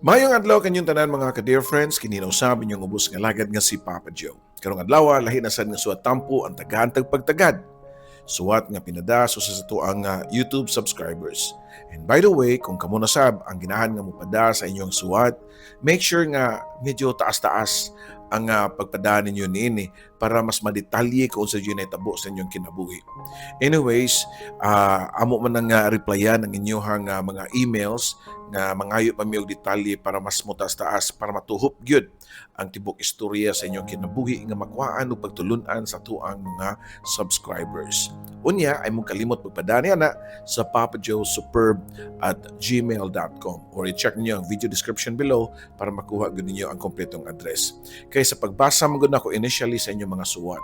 Mayong adlaw kanyang tanan mga ka-dear friends, kininaw sabi niyong ubos nga lagad nga si Papa Joe. Karong adlaw lahi na sad nga suwat tampo ang tagahan pagtagad. Suwat nga pinada so sa ang YouTube subscribers. And by the way, kung kamo nasab ang ginahan nga mopada sa inyong suwat, make sure nga medyo taas-taas ang pagpadaan ninyo niini para mas madetalye kung sa yun ay tabo sa inyong kinabuhi. Anyways, amo man nga replyan ang inyong mga emails nga mangayo pa mi og detalye para mas mutas-taas para matuhop gyud ang tibok istorya sa inyong kinabuhi nga makuhaan og pagtulun-an sa tuang mga subscribers. Unya ay mong kalimot magpadani ana sa papajoesuperb@gmail.com or i-check niyo ang video description below para makuha gud ninyo ang kompletong address. Kay sa pagbasa man gud nako initially sa inyong mga suwat,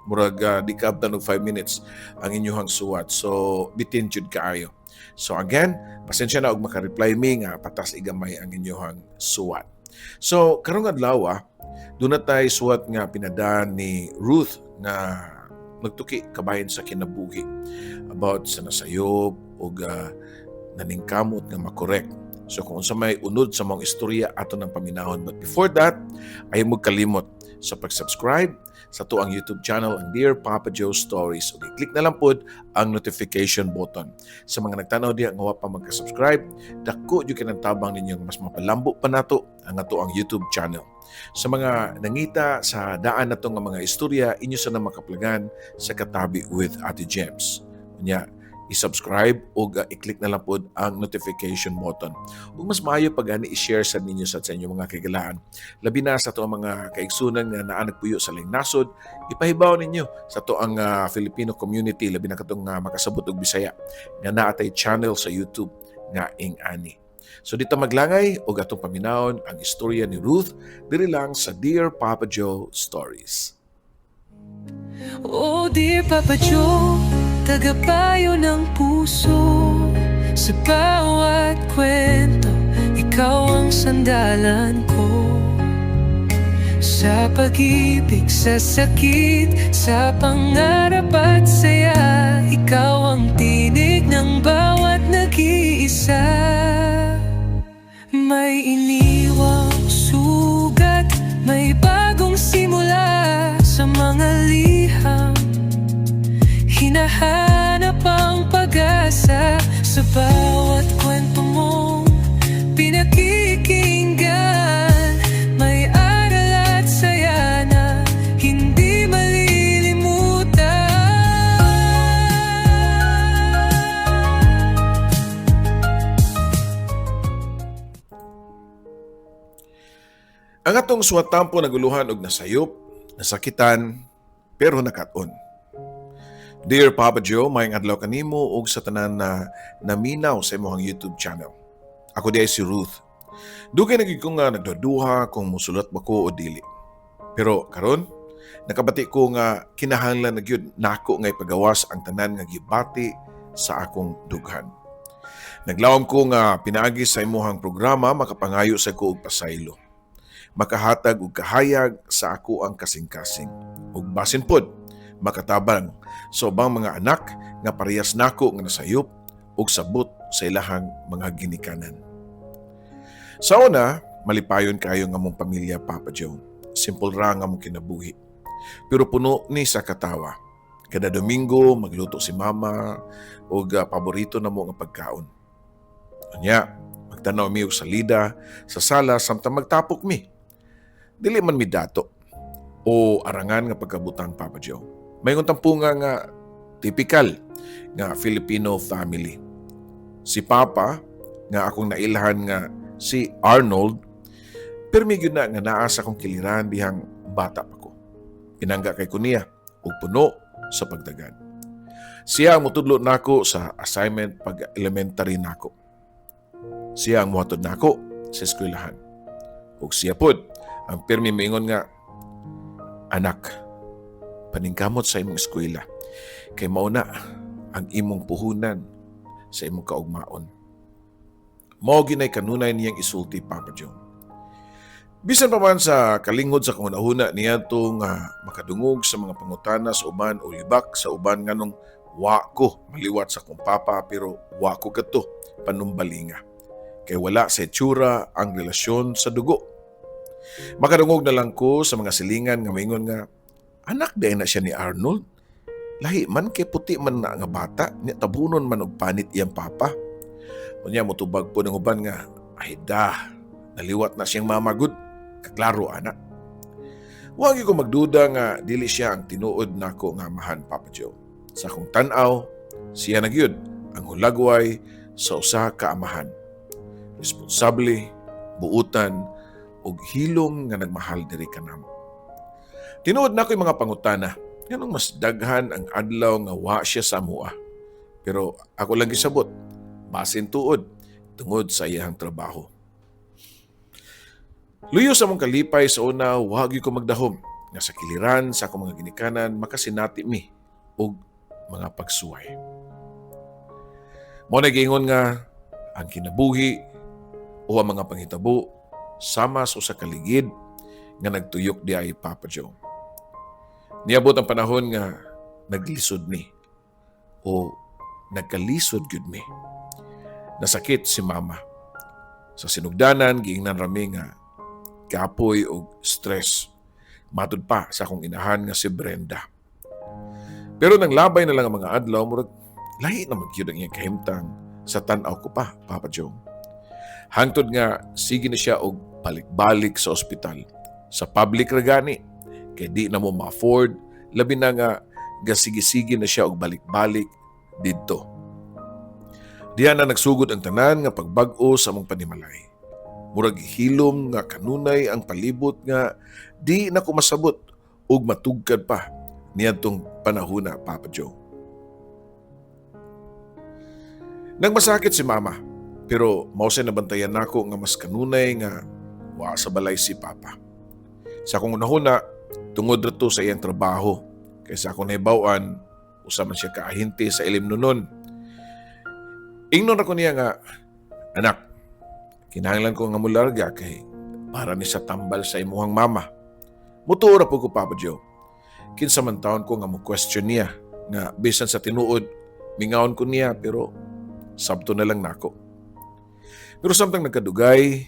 murag di kaabtan og 5 minutes ang inyong suwat. So bitin jud kaayo. So again, pasensya na og maka-reply mi nga patas igamay ang inyong suwat. So karong adlaw doon na tayo suwat nga pinadaan ni Ruth na nagtuki kabahin sa kinabuhi about sa nasayob o naningkamot nga makorek. So kung sa may unod sa mga istorya ato ng paminahon. But before that, ay mo kalimot sa pag-subscribe sa tuang YouTube channel ang Dear Papa Joe Stories. O i-click na lang po ang notification button. Sa mga nagtanaw diya nga wa pa magka-subscribe, dako jud kinang tabang ninyo mas mapalambo pa nato ang ato ang YouTube channel. Sa mga nangita sa daan nato nga mga istorya, inyo sana makaplagan sa Katabi with Ate Gems. Nya, i-subscribe o i-click na lang po ang notification button. Ug mas maayo pag i-share sa ninyo sa inyong mga kagalaan. Labi na sa ito ang mga kaigsunan nga naa nagpuyo sa laing nasod, ipahibaw ninyo sa ito ang Filipino community, labi na katong makasabot og Bisaya, nga naatay channel sa YouTube nga ing-ani. So dito maglangay o atong paminahon ang istorya ni Ruth diri lang sa Dear Papa Joe Stories. Oh, dear Papa Joe, tagapayo ng puso. Sa bawat kwento, ikaw ang sandalan ko. Sa pag-ibig, sa sakit, sa pangarap at saya, ikaw ang tinig ng bawat nag-iisa. May iniwang sugat, may bagong simula sa mga liham. Hinahanap ang pag-asa sa bawat kwento mong pinakikinggan. May aral at saya na hindi malilimutan. Ang atong suwatampo naguluhan og nasayop, nasakitan, pero nakaton. Dear Papa Joe, mayang adlaw kanimo ug sa tanan na naminaw sa imong YouTube channel. Ako di ay si Ruth. Dugay nagig ko nga nagduduha kung musulat ba ko o dili. Pero karon, nakabati ko nga kinahanglan na gyud nako nga ipagawas ang tanan nga gibati sa akong dughan. Naglawom ko nga pinaagi sa imong programa makapangayo sa ko og pasaylo. Makahatag og kahayag sa ako ang kasing-kasing. Ug basin pod makatabang sa ubang mga anak nga parehas nako nga nasayop ug sabot sa ilahang mga ginikanan. Sa una, malipayon kayo nga mong pamilya, Papa Joe. Simple ra nga mong kinabuhi. Pero puno ni sa katawa. Kada Domingo, magluto si Mama ug paborito na mo nga pagkaon. Anya, magtanaw mi og salida sa sala samtang magtapok mi. Dili man mi dato o arangan nga pagkabutang, Papa Joe. May tampunga nga typical nga Filipino family. Si Papa nga akong nailhan nga si Arnold, permi gyud na nga naa sa akong kiliran dihang bata pa ko. Pinangga kay kuniya ug puno sa pagdagan. Siya ang mutudlo nako sa assignment pag elementary nako. Siya ang muhatod nako sa eskwelahan. Ug siya pod ang permi moingon nga, anak, paningkamot sa imong eskwela kay mauna ang imong puhunan sa imong kaugmaon. Mao ginay kanunay niyang isulti, Papa Joe. Bisan pa man sa kalingod sa kunahuna niya itong makadungog sa mga pangutana sa uban o libak sa uban nganong wa ko maliwat sa kong papa pero wa ko kato panumbalinga. kay wala sa itsura ang relasyon sa dugo. Makadungog na lang ko sa mga silingan nga maingon nga, anak day na siya ni Arnold. Lahi man kay puti man na nga bata, niya tabunon man og panit iyang papa. Unya motubag po ng uban nga, ay naliwat na siyang mamagod. Kaklaro anak. Huwag ko magduda nga dili siya ang tinuod nako nga amahan, Papa Joe. Sa akong tanaw, siya nagyud ang hulagway sa usa ka amahan. Responsable, buutan, ug hilom nga nagmahal diri kanamo. Tinuod na ko yung mga pangutana. Ganong mas daghan ang adlaw nga wa siya sa amua. Pero ako lang gisabot, basin tuod, tungod sa iyang trabaho. Luyo sa mong kalipay sa una, wag ko magdahom nga sa kiliran sa akong mga ginikanan makasinati mi og mga pagsuway. Mo nagingon nga ang kinabuhi o ang mga panghitabo sama sa usa ka ligid nga nagtuyok di ay Papa Joe. Niabot ang panahon nga naglisod mi o nagkalisod gyud mi. Nasakit si mama. Sa sinugdanan giingnan rami nga kapoy og stress. Matud pa sa akong inahan nga si Brenda. Pero nang labay na lang ang mga adlaw, murag lahi na magyud ang iyang kahimtang sa tan-aw ko pa, Papa Joe. Hangtod nga sige na siya og balik-balik sa ospital. Sa public ragani, kay di na mo ma-afford, labi na nga gasigi-sige na siya og balik-balik didto. Diyan na nagsugod ang tanan nga pagbag-o sa among panimalay. Murag hilom nga kanunay ang palibot nga di na ko masabot ug matugkad pa niadtong panahona, Papa Joe. Nagmasakit si mama, pero mausay nabantayan nako nga mas kanunay nga wa sa balay si Papa. Sa akong unahuna, tungod rato sa iyang trabaho, kaysa akong nahibawan, usa man siya kaahinti sa ilim nunon. Ingnon ako niya nga, anak, kinahanglan ko nga mularga kay para ni sa tambal sa imuhang mama. Mutuora po ko, Papa Joe. Kinsa man taon ko nga mo question niya nga bisan sa tinuod, mingaon ko niya pero sabto na lang nako. Pero samtang nagkadugay,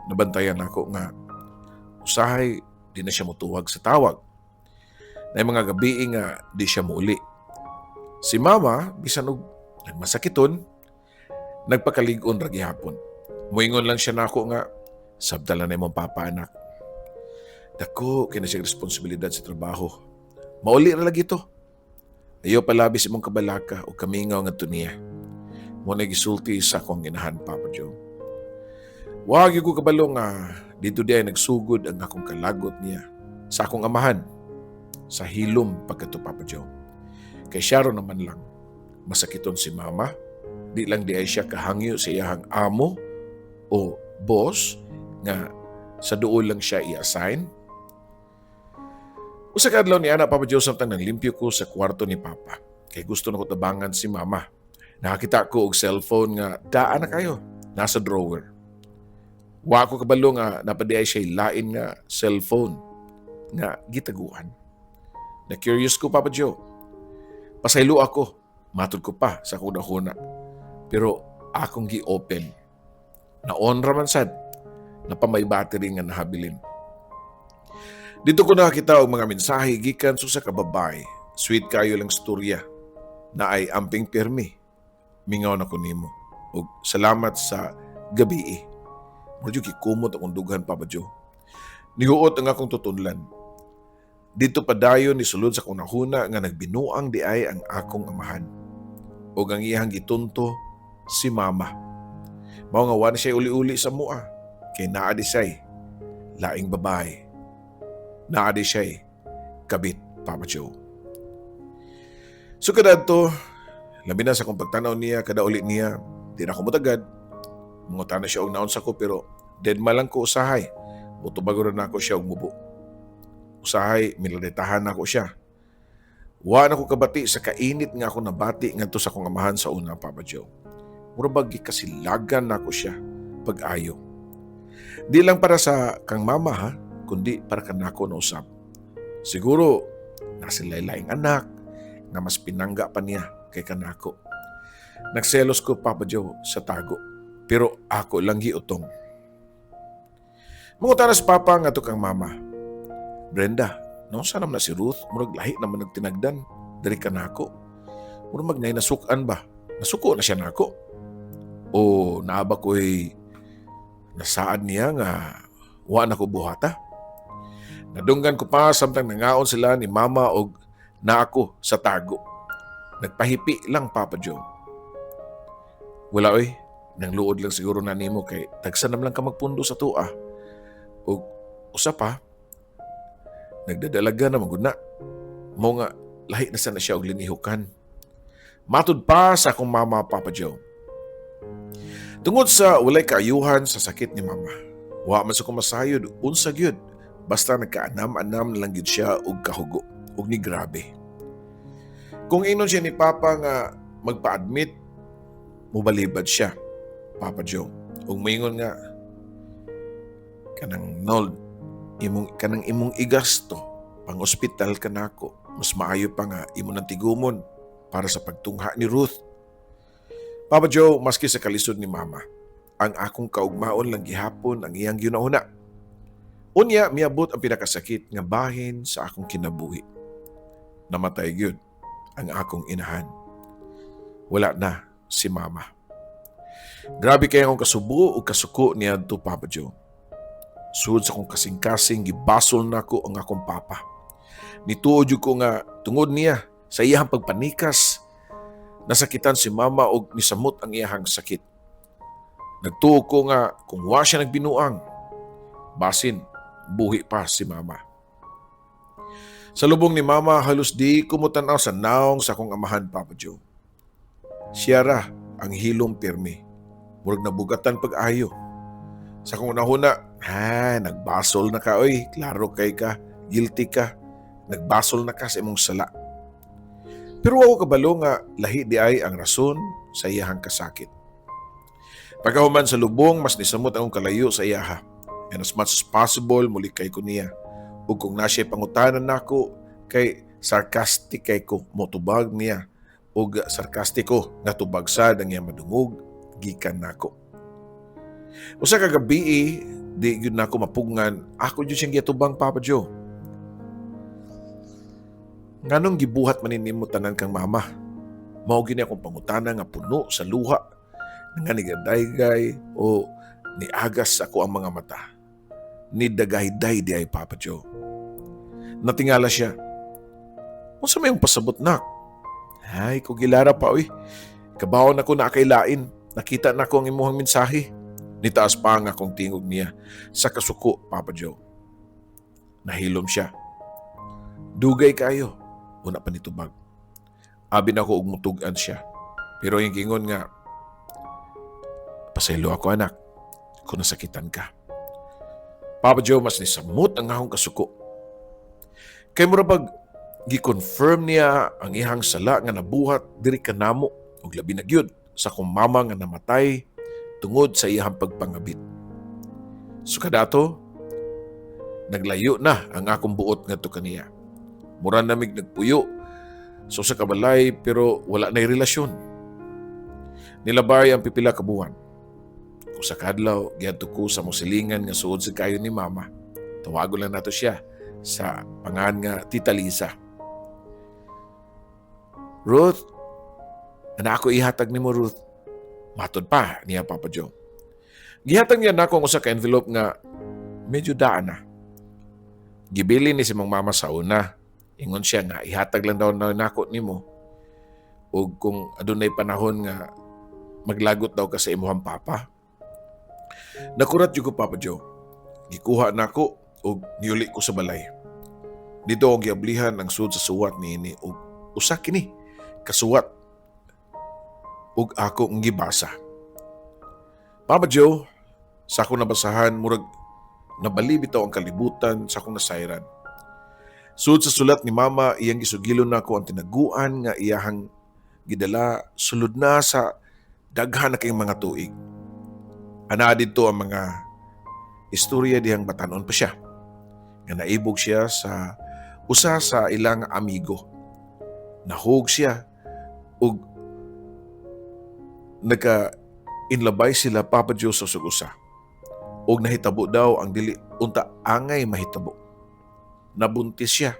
nabantayan nako nga usahay di na siya mutuwag sa tawag. Na mga gabi nga di siya muli. Si mama, bisan og nagmasakiton, nagpakalig-on ra gihapon. Muingon lang siya nako nga, sabdala na imong papa anak. Dako, kina siya responsibilidad sa trabaho. Mauli ra lagi to. Ayaw palabis imong kabalaka o kamingaw nga niya. Mo na gisulti sa akong inahan, Papa Joe. Wag ko kabalo nga dito di ay nagsugod ang akong kalagot niya sa akong amahan sa hilom pagkato, Papa Joe. Kay siya ro naman lang masakiton si mama, di lang di ay siya kahangyo sa iyahang amo o boss nga sa duol lang siya i-assign. Usa ka adlaw ni ana, Papa Joe, samtang nanglimpyo ko sa kwarto ni Papa. Kay gusto na ko tabangan si mama. Nakakita ko og cellphone nga daan na kayo, nasa drawer. Wa ko kabalo nga napadiay siya lain nga cellphone nga gitaguan. Na curious ko, Papa Joe. Pasaylo ako, matud ko pa sa kunahuna. Pero akong gi-open. Na-on raman sad, na pa may battery nga nahabilin. Dito ko nakakita og mga mensahe gikan sa kababay. Sweet kayo lang storya na ay amping pirmi. Mingaw na ko nimo. Og salamat sa gabi. Medyo kikumot akong dughan, Papa Joe. Nihuot ang akong tutunlan. Dito pa dayon ni sulod sa kunahuna nga nagbinuang di ay ang akong amahan. O ang iyang gitunto si mama. Mao nga wala siya uli-uli sa mua. Kay naadi siya'y laing babae. Naadi siya'y kabit, Papa Joe. So kadadto, labi na sa kong pagtanaw niya, kada ulit niya, di na ako mutagad. Mungutan na siya og naon sa ko, pero dead malang ko usahay. Mutubago na ako siya og mubo. Usahay, miladetahan ako siya. Wa na ko kabati sa kainit nga ako nabati ngadto sa akong amahan sa una, Papa Joe. Murabag kasilagan na ako siya pag-ayo. Di lang para sa kang mama, ha, kundi para kanako na usab. Siguro nasilay-laing anak nga mas pinangga pa niya kay kanako. Nagselos ko, Papa Joe, sa tago. pero ako lang giutong. Mangutana sa papa nga to kang mama. Brenda, no sanam na si Ruth, murag lahi naman nagtinagdan. Dari ka nako. Murag magnay nasukan ba? Nasuko na siya nako. O naaba ko'y nasaad niya nga wa na ko buhata. Nadunggan ko pa samtang nangaon sila ni mama og na ako sa tago. Nagpahipi lang Papa Joe. Wala oy, nang luod lang siguro na nimo kay tagsanam lang ka magpundo sa tua. O usa pa, nagdadalaga na maguna. Mo nga lahi na sana siya og linihukan. Matud pa sa akong mama Papa Joe. Tungod sa walay kaayuhan sa sakit ni mama, wa man sa kumasayod unsa gyud basta nagkaanam-anam na lang gyud siya og kahugo og ni grabe. Kung inon siya ni Papa nga magpa-admit, mubalibad siya, Papa Joe. Ug moingon nga kanang nol kanang imong igasto pang ospital kanako, mas maayo pa nga imo nang tigumon para sa pagtungha ni Ruth. Papa Joe, maski sa kalisod ni Mama, ang akong kaugmaon lang gihapon ang iyang ginahuna. Unya, miabot ang pinakasakit nga bahin sa akong kinabuhi. Namatay gyud ang akong inahan. Wala na si Mama. Grabe kaya akong kasubo o kasuko niya to Papa Joe. Sud sa akong kasing-kasing, gibasol na ko ang akong papa. Nituod yun ko nga tungod niya sa iyang pagpanikas, nasakitan si Mama og nisamot ang iyahang sakit. Nagtuo ko nga kung wa siya nagbinuang, basin, buhi pa si Mama. Sa lubong ni Mama, halos di kumutanaw sa naong sa akong amahan, Papa Joe. Siya ra ang hilom pirmi. Murag nabugatan pag-ayo. Sa akong nahuna, nagbasol na ka, oy. Klaro kay ka, guilty ka. Nagbasol na ka sa imong sala. Pero ako kabalo nga lahi di ay ang rason sa iyahang kasakit. Pagkahuman sa lubong, mas nisamot akong kalayo sa iyaha. And as much as possible, mulikay ko niya. Ug kung na siya pangutanan nako, kay sarcastic kay ko, motubag niya. Ug sarkastiko, natubagsad ang iya madungog, gikan nako. Usa ka gabi, di yun nako mapungan, ako yun siyang gitubang Papa Joe. Nganong gibuhat maninimo tanan kang mama? Mao gini akong pangutana nga puno sa luha, nga nigadayggay o niagas ako ang mga mata. Nidagayday di ay Papa Joe. Natingala siya. Unsa may yung pasabot nak? Ay, kugilara pa oy. Kabawon ako na kailain. Nakita na ko ang imuhang mensahe. Nitaas pa ang akong tingog niya sa kasuko, Papa Joe. Nahilom siya. Dugay kayo. Una pa nitubag. Abi na ko og mutugan siya. Pero yung gingon nga, pasaylo ako anak, kung nasakitan ka. Papa Joe, mas nisamot ang akong kasuko. Kay murabag, gi-confirm niya ang ihang sala nga nabuhat diri kanamo ug labi na gyud sa akong mama nga namatay tungod sa iyang pagpangabit. So kadato, naglayo na ang akong buot ngadto kaniya. Mura namig nagpuyo. So sa kabalay pero wala na'y relasyon. Nilabay ang pipila ka buwan. Kung sa kadlaw, giadto ko sa musilingan nga suod sa kayo ni Mama. Tawago lang nato siya sa pangan nga Tita Lisa. Ruth, ana ako ihatag nimo Ruth. Matod pa niya Papa Joe. Gihatag niya nako ang usa ka envelope nga medyo daan na. Gibili ni si mong mama sa una. Ingon siya nga, ihatag lang daw na nako nimo. O kung adunay panahon nga maglagot daw ka sa imuhang papa. Nakurat yung ko, Papa Joe. Gikuha nako o niuli ko sa balay. Dito ang giablihan ang sud sa suwat ni ini o usa kini kasuwat ug ako ang gibasa. Papa Joe, sa akong nabasahan, murag nabali bitaw ang kalibutan sa akong nasayran. Sud sa sulat ni Mama, iyang gisugilon nako ang tinaguan nga iyahang gidala sulod na sa daghan na kayong mga tuig. Ana dito ang mga istorya dihang batanon pa siya. Nga naibog siya sa usa sa ilang amigo. Nahug siya ug inlabay sila Papa Joe sa sugusa. Og nahitabo daw ang dili unta angay mahitabo. Nabuntis siya.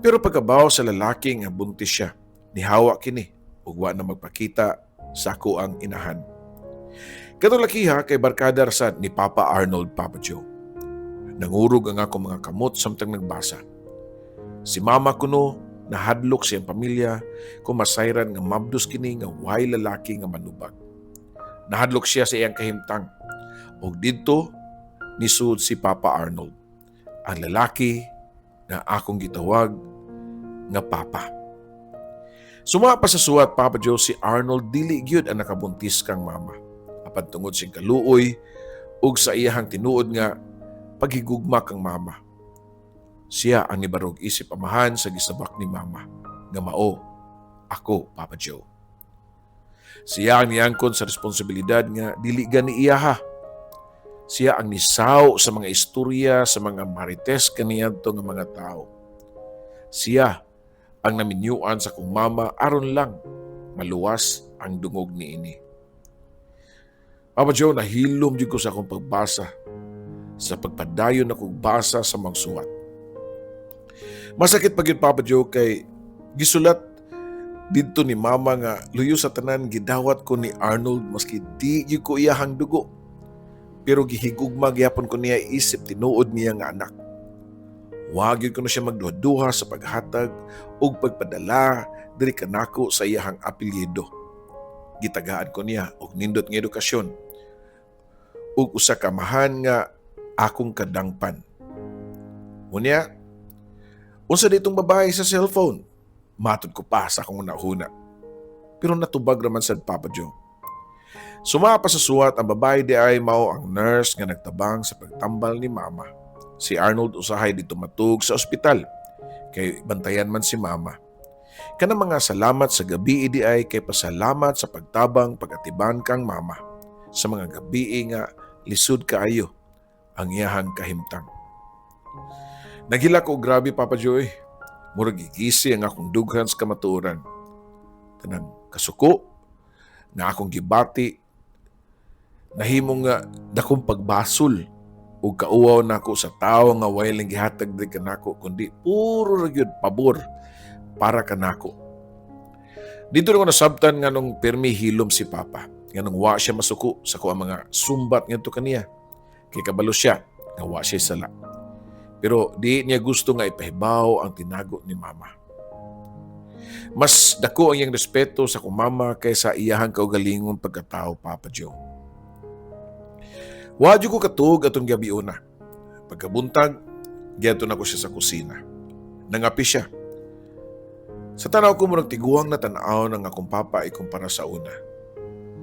Pero pagkabaw sa lalaki nga buntis siya, nihawa kini ug wa na magpakita sa ako ang inahan. Katulakiha kay barkada sad ni Papa Arnold Papa Joe. Nangurog ang ako mga kamot samtang nagbasa. Si mama kuno nahadlok siyang pamilya kung masayran nga mabdos kini nga way lalaki nga manubag. Nahadlok siya sa iyang kahimtang. Og didto nisud si Papa Arnold, ang lalaki na akong gitawag nga Papa. Sumapa sa suwat Papa Joe si Arnold dili gyud ang nakabuntis kang mama. Apan tungod sing kaluoy ug sa iyahang tinuod nga paghigugma kang mama. Siya ang nibarog isip amahan sa gisabak ni mama nga mao ako Papa Joe. Siya ang niangkon sa responsibilidad nga dili gani iyaha. Siya ang nisaw sa mga istorya sa mga marites kaniadto nga mga tao. Siya ang naminyuan sa kong mama aron lang maluwas ang dungog niini. Papa Joe, nahilom jud ko sa akong pagbasa, sa pagpadayon akong basa sa mga suwat. Masakit pa gyud Papa Joe kay gisulat didto ni mama nga luyo sa tanan gidawat ko ni Arnold maski di gyud ko iyahang dugo. Pero gihigugma gyapon ko niya isip tinuod niya nga anak. Wa gyud ko na siya magduha-duha sa paghatag ug pagpadala diri kanako sa iyahang apelyido. Gitagaan ko niya og nindot nga edukasyon ug usa ka mahan nga akong kadangpan. Unya, unsa ditong babae sa cellphone? Matud ko pa sa akong unahuna. Pero natubag raman sad Papa Joe. Sumapa sa suwat ang babae di ay mao ang nurse nga nagtabang sa pagtambal ni mama. Si Arnold usahay dito matug sa ospital kay bantayan man si mama. Kanang mga salamat sa gabi di ay kay pasalamat sa pagtabang pagatiban kang mama. Sa mga gabi nga lisod kaayo ang iyahang kahimtang. Naghila ko grabe Papa Joe. Murag gigisi ang akong dughan sa kamatuoran. Tanang kasuko nga akong gibati nahimong nga dakong pagbasol ug kauwaw nako sa tawo nga way lang gihatag diri kanako kundi puro ra gyud pabor para kanako. Dito na ko nasabtan nga nung permi hilom si Papa nga nung wa siya masuko sa kuha mga sumbat ngadto kaniya kay kabalo siya nga wa siya sala. Pero di niya gusto nga ipahibaw ang tinago ni Mama. Mas dako ang iyang respeto sa kong mama kaysa iyahang kaugalingon pagkatao Papa Joe. Wadyo ko katug atong gabi una. Pagkabuntag, giadto na ko siya sa kusina. Nangapi siya. Sa tanaw ko murag tiguang na tanaw ng akong papa ay kumpara sa una.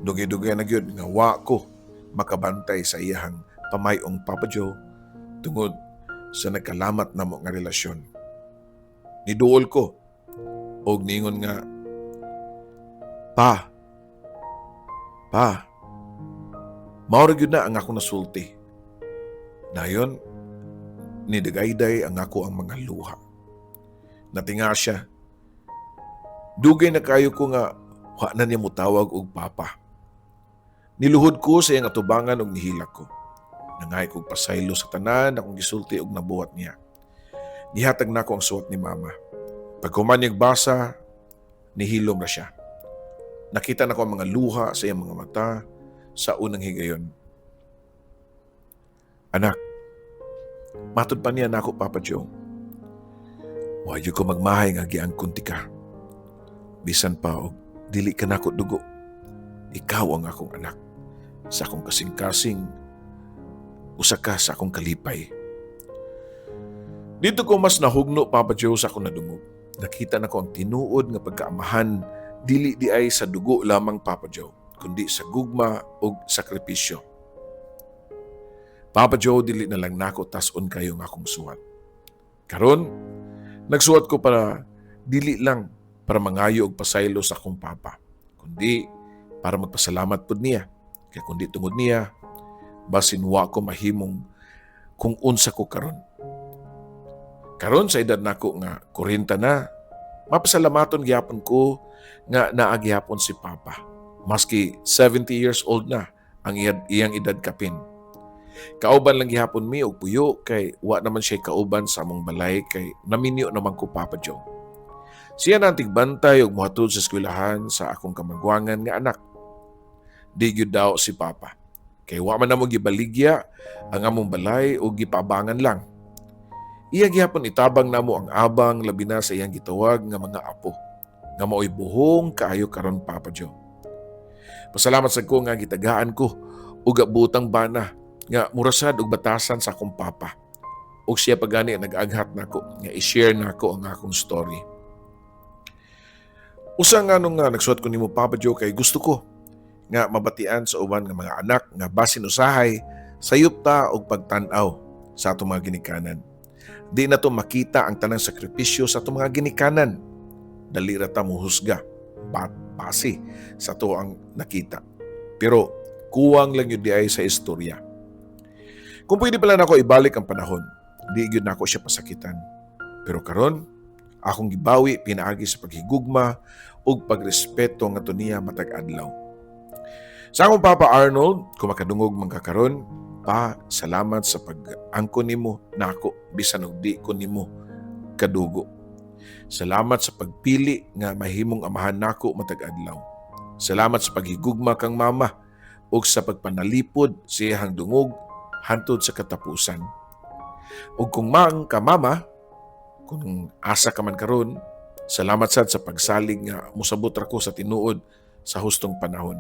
Dugay-dugay na gyud nga wa ko makabantay sa iyahang pamayong Papa Joe tungod sa nagkalamat na mo nga relasyon. Niduol ko og ningon nga, Pa, maurag yun na ang ako nasulti. Dayon, nidagayday ang ako ang mga luha. Natinga siya. Dugay na kayo ko nga, wa na niya mutawag og Papa. Niluhod ko sa iyang atubangan og nihilak ko. Nangay kong pasaylo sa tanan akong gisulti og nabuhat niya. Nihatag na ko ang suot ni Mama. Pag kumanyag basa, nihilom na siya. Nakita na ko ang mga luha sa iyang mga mata sa unang higayon. Anak, matud pa niya na ako, Papa Joe. Wadyo ko magmahay nga giangkon ti ka. Bisan pa og dili ka nako dugo. Ikaw ang akong anak. Sa akong kasing-kasing, usa ka sa akong kalipay. Dito ko mas nahugno, Papa Joe, sa akong nadungog. Nakita na ko ang tinuod nga pagkaamahan dili di ay sa dugo lamang Papa Joe, kundi sa gugma o sakripisyo. Papa Joe, dili na lang nako tas-on kayo nga akong suwat. Karon, nagsuwat ko para dili lang para mangayo og pasaylo sa akong papa, kundi para magpasalamat pud niya. Kaya kundi tungod niya, basin wa ko mahimong kung unsa ko karon. Karon sa edad nako nga 40 na, mapasalamaton gyapon ko nga naagyapon si Papa. Maski 70 years old na ang iyang edad kapin. Kauban lang gihapon mi og puyo kay wa naman siya kauban sa among balay kay naminyo naman ko Papa Joe. Siya na ang tigbantay og mohatod sa eskwelahan sa akong kamagwangan nga anak. Di gyud daw si Papa. Kay wa man namo gibaligya ang among balay o gipabangan lang. Iya gihapon itabang namo ang abang labi na sa iyang gitawag nga mga apo. Nga mao'y buhong kaayo karon Papa Joe. Pasalamat sa ko nga gitagaan ko ug butang bana nga murasad og batasan sa akong papa. Ug siya pagani nag-aghat nako nga i-share nako ang akong story. Usa nga nung nagsuot ko nimo Papa Joe kay gusto ko nga mabatian sa uban nga mga anak nga basin usahay sayop ta og pagtan-aw sa atong mga ginikanan. Di na to makita ang tanang sakripisyo sa atong mga ginikanan. Dali ra ta mohusga, base sa to ang nakita. Pero kuwang lang yun di ay sa istorya. Kung pwede pala na ako ibalik ang panahon, di yun na ako siya pasakitan. Pero karon, akong gibawi pinaagi sa paghigugma ug pagrespeto nga to niya matag adlaw. Sa akong Papa Arnold, kung makadungog man ka karon, pa salamat sa pag-angkon nimo nako bisan og di ko nimo kadugo. Salamat sa pagpili nga mahimong amahan nako matag adlaw. Salamat sa paghigugma kang mama ug sa pagpanalipod sa iyang dungog hantod sa katapusan. Ug kung maang ka mama, kung asa ka man karon, salamat sad sa pagsalig nga musabot ra ko sa tinuod sa hustong panahon.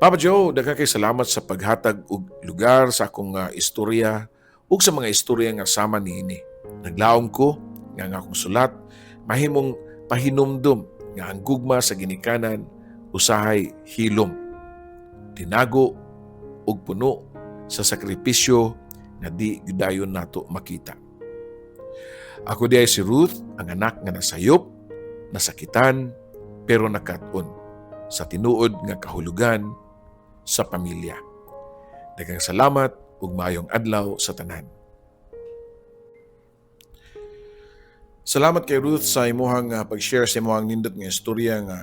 Papa Joe, daghang kay salamat sa paghatag og lugar sa akong istorya ug sa mga istorya nga sama niini. Naglaom ko nga akong sulat mahimong pahinumdum nga ang gugma sa ginikanan usahay hilom, tinago ug puno sa sakripisyo na di dayon nato makita. Ako di ay si Ruth, ang anak nga nasayop, nasakitan, pero nakat-on sa tinuod nga kahulugan sa pamilya. Daghang salamat ug maayong adlaw sa tanan. Salamat kay Ruth sa imuhang pag-share sa imuhang nindot nga istorya nga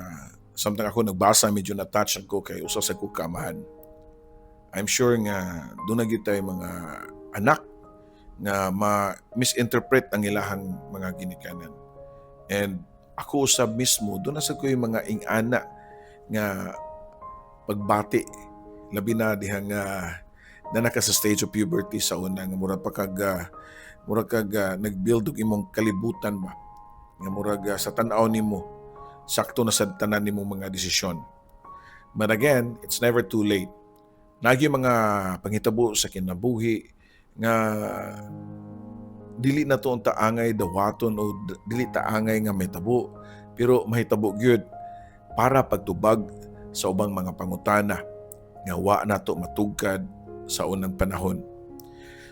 samtang ako nagbasa medyo na-touch ako kay usa sa kamahan. I'm sure nga doon na gyud tayo mga anak nga ma-misinterpret ang ilahang mga ginikanan. And ako usab mismo, doon na sa ko yung mga ingana nga pagbati. Labi na dihang na naka sa stage of puberty sa una nga murag nag-build og imong kalibutan ba. Nga murag sa tan-aw nimo, sakto na sa tanan nimong mga desisyon. But again, it's never too late. Nagi mga panghitabo sa kinabuhi nga dili na to ang taangay dawaton o dili taangay nga may tabo, pero mahitabo gyud para pagtubag sa ubang mga pangutana nga wa nato matugkad sa unang panahon.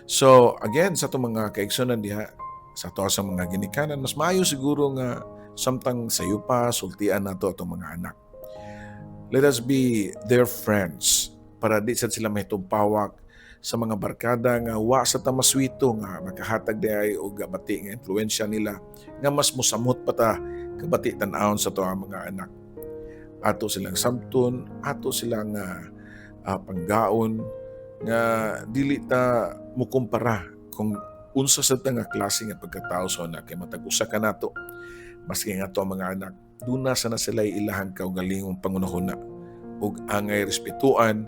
So again, sa itong mga kaigsunan diha, sa to sa mga ginikanan, mas maayo siguro nga samtang sayo pa sultian nato atong mga anak. Let us be their friends para di sad sila may tumpawak sa mga barkada nga wa sa tamaswito nga makahatag diay og gabati nga influensya nila nga mas mosamot pa ta kabati tan-awon sa to ang mga anak. Ato silang samton, ato silang panggaon nga dili ta mo kumpara kung unsa sa nga klase nga pagkatao sa anak kay matag usa ka nato. Maski nga to ang mga anak, duna sana sila ilahang kaugalingong pangunahuna ug angay respetuan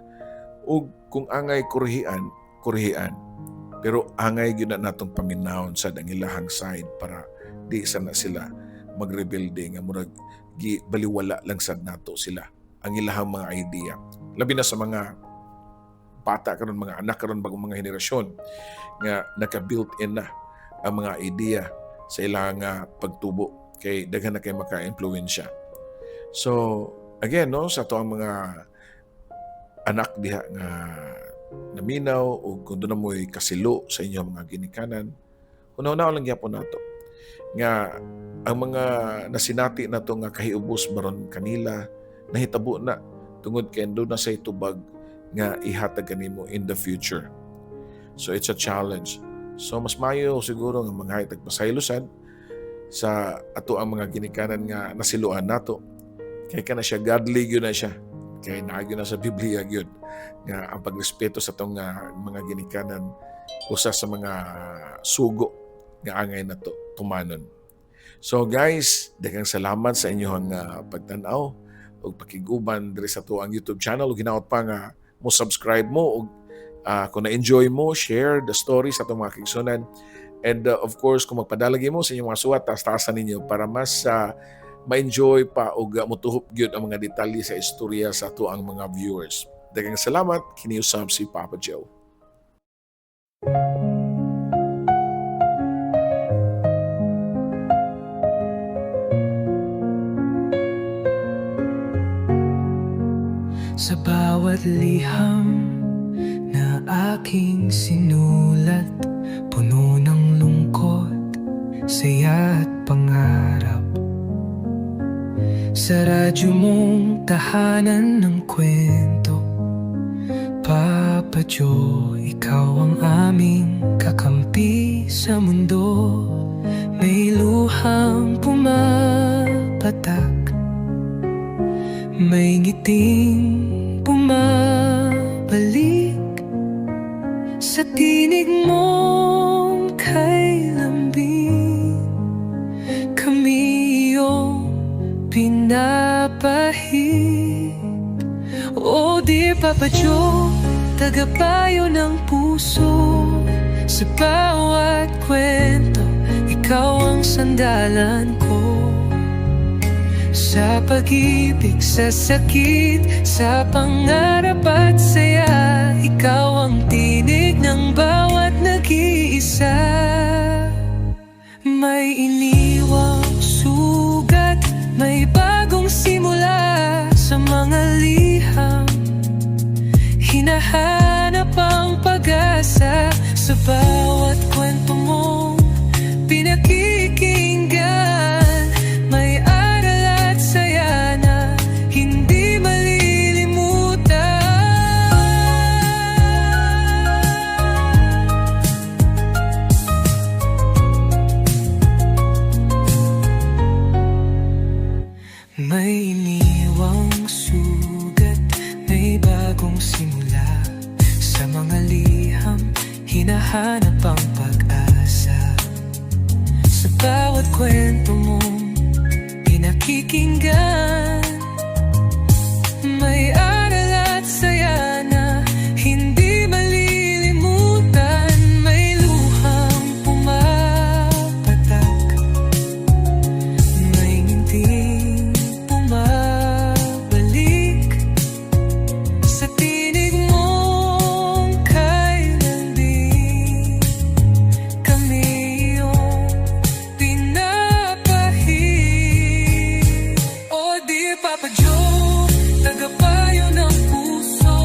ug kung angay kurihian. Pero angay gyud na natong paminahon sa ang ilahang side para di sana sila magrebelde nga murag baliwala lang sad nato sila ang ilahang mga idea. Labi na sa mga bata karon, mga anak karon, bagong mga henerasyon nga naka-built in na ang mga idea sa ilang pagtubo kay daghan na kay maka-impluwensya. So again, no, sa to ang mga anak diha nga naminaw o kung doon na mo'y kasilo sa inyong mga ginikanan, unaw-unaw lang gyapon nato nga ang mga nasinati nato nga kahiubos baron kanila nahitabo na tungod kay doon na sa itubag nga ihatag kanimo in the future. So it's a challenge. So mas maayo siguro nga mga tagpasaylosan sa ato ang mga ginikanan nga nasiluan nato Kay ka na siya, godly yun na siya. Kay naagyo na sa Biblia yun. Nga ang pagrespeto sa itong mga ginikanan, usa sa mga sugo nga angay na to, tumanon. So guys, daghang salamat sa inyong pagtanaw o pakiguban diri sa tuang YouTube channel. Ug hinaot pa nga mo subscribe mo ug kung na-enjoy mo, share the story sa itong mga kigsunan. And of course, kung magpadalagi mo sa inyong mga suwat, taas-taasan ninyo para mas ma-enjoy pa o mutuhop gyud ang mga detalye sa istorya sa tuang mga viewers. Daghang salamat, kiniusab si Papa Joe. Sa bawat liham na aking sinulat, puno ng lungkot, saya at pangarap. Sa radyo mong tahanan ng kwento, Papa Joe, ikaw ang aming kakampi sa mundo. May luhang pumapatak, may ngiting bumabalik sa tinig mong kay lambing. Kami iyong pinapahid. Oh dear Papa Joe, tagapayo ng puso. Sa bawat kwento, ikaw ang sandalan ko. Sa pag-ibig, sa sakit, sa pangarap at saya, ikaw ang tinig ng bawat nag-iisa. May iniwang sugat, may bagong simula sa mga liham. Hinahanap ang pag-asa sa bawat kwento mong pinakikinggan. May aral at saya na hindi malilimutan. May iniwang sugat, may bagong simula sa mga liham. Hinahanap ang pag-asa sa bawat kwento mong pinakikinggan. May aral at saya na hindi malilimutan. May luhang pumapatak, may ngiting bumabalik sa tinig mong kay lambing. Kami iyong pinapahid. Oh dear Papa Joe, tagapayo ng puso.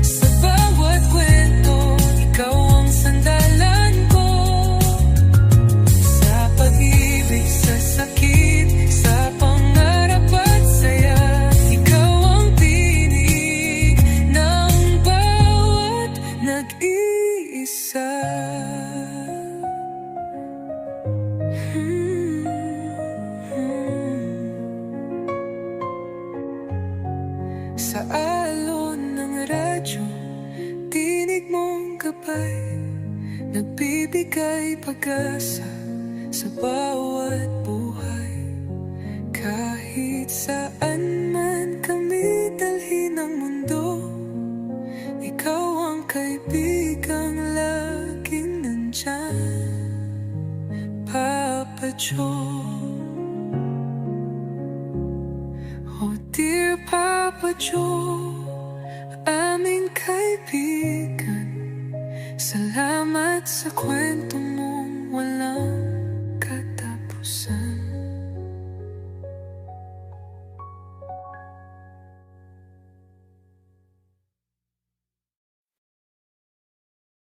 Sa bawat kwento, ikaw ang sandalan ko. Sa pag-ibig, sa sakit, sa pangarap at saya, ikaw ang tinig ng bawat nag-iisa. Sa alon ng radyo, tinig mong gabay, nagbibigay pag-asa sa bawat buhay. Kahit saan man kami dalhin ng mundo, ikaw ang kaibigang laging nandyan, Papa Joe. Oh dear Papa Joe, aming kaibigan, salamat sa kwento mong walang katapusan.